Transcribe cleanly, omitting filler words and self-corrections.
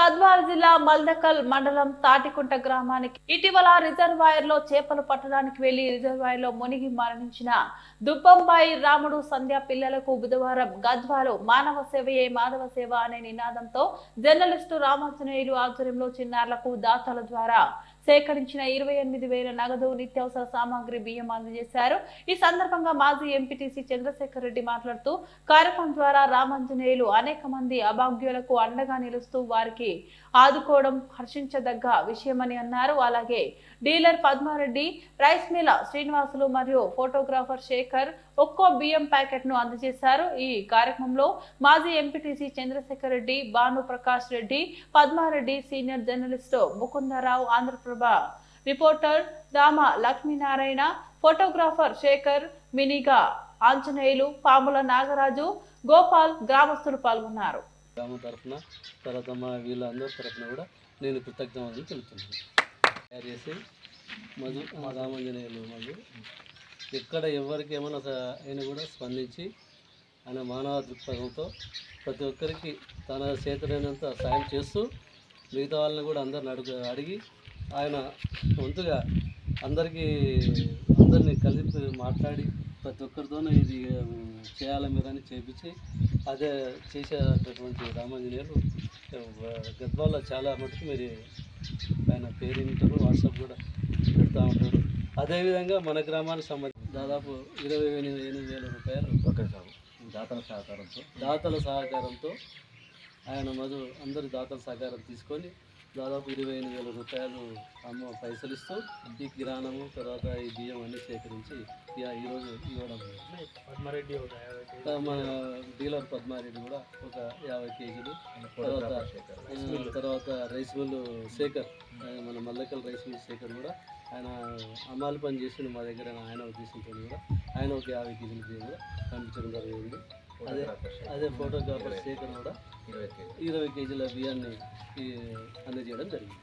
గద్వాల జిల్లా మల్దకల్ మండలం తాటికుంట గ్రామానికి ఇటీవల రిజర్వాయర్ లో చేపలు పట్టడానికి వెళ్లి రిజర్వాయర్ లో మునిగి మరణించిన దుబ్బంబాయి రాముడు సంధ్య పిల్లలకు బుధవారం గద్వాలో మానవ సేవయే మాధవ సేవ అనే నినాదంతో జర్నలిస్టు రామాంజనేయులు ఆధ్వర్యంలో చిన్నారులకు దాతల ద్వారా సేకరించిన 28,000 నగదు నిత్యావసర సామాగ్రి బియ్యం అందజేశారు। ఈ సందర్భంగా మాజీ ఎంపీటీసీ చంద్రశేఖర్ రెడ్డి మాట్లాడుతూ కార్యక్రమం ద్వారా రామాంజనేయులు అనేక మంది అభాగ్యులకు అండగా నిలుస్తూ వారికి ఆదుకోవడం హర్షించదగ్గ విషయమని అన్నారు। అలాగే dealer Padmareddy, rice mill Srinivasulu మరియు ఫోటోగ్రాఫర్ శేఖర్ ఒక్కో బియ్యం ప్యాకెట్ ను అందజేశారు। ఈ కార్యక్రమంలో మాజీ MPTC Chandrashekar Reddy, Bhanu Prakash Reddy, Padmareddy, senior journalist Mukundarao, Andhraprabha reporter Dama Lakshminarayana, photographer Shekar, Miniga Anjaneyulu, Pamula Nagaraju, Gopal గ్రామస్తులు పాల్గొన్నారు। గ్రామం తరఫున తర్వాత మా వీళ్ళందరి తరఫున కూడా నేను కృతజ్ఞతలు తెలుపుతున్నాను। తయారు చేసి మా రామాంజనేయులు ఎక్కడ ఎవరికి ఏమైనా ఆయన కూడా స్పందించి ఆయన మానవ దృక్పథంతో ప్రతి ఒక్కరికి తన చేతులైనంత సాయం చేస్తూ మిగతా వాళ్ళని కూడా అందరిని అడిగి ఆయన వంతుగా అందరినీ కలిపి మాట్లాడి ప్రతి ఒక్కరితోనూ ఇది చేయాలి మీరని చేపించి అదే చేసేటటువంటి రామాంజనేయులు గద్వాల్లో చాలా మటుకు మీరు ఆయన పేరు వింటారు, వాట్సాప్ కూడా పెడతా ఉంటారు। అదేవిధంగా మన గ్రామానికి సంబంధించి దాదాపు 28,000 రూపాయలు దాతల సహకారంతో ఆయన అందరి దాతల సహకారం తీసుకొని దాదాపు 28,000 రూపాయలు పైసలు ఇస్తూ ఈ కిరాణము తర్వాత ఈ బియ్యం అన్నీ సేకరించి ఈరోజు ఇవ్వడం। మన డీలర్ పద్మారెడ్డి కూడా ఒక 50 కేజీలు, తర్వాత రైస్ మిల్ శేఖర్, మన మల్లకల్ రైస్ మిల్ శేఖర్ కూడా ఆయన అమ్మాలి పని చేసి మా దగ్గర ఆయన ఉద్దేశంతో కూడా ఆయన ఒక 50 కేజీల బియ్యం కూడా పంపించడం జరిగింది। అదే ఫోటోగ్రాఫర్ శేఖర్ కూడా 20 కేజీల బియ్యాన్ని అందజేయడం జరిగింది।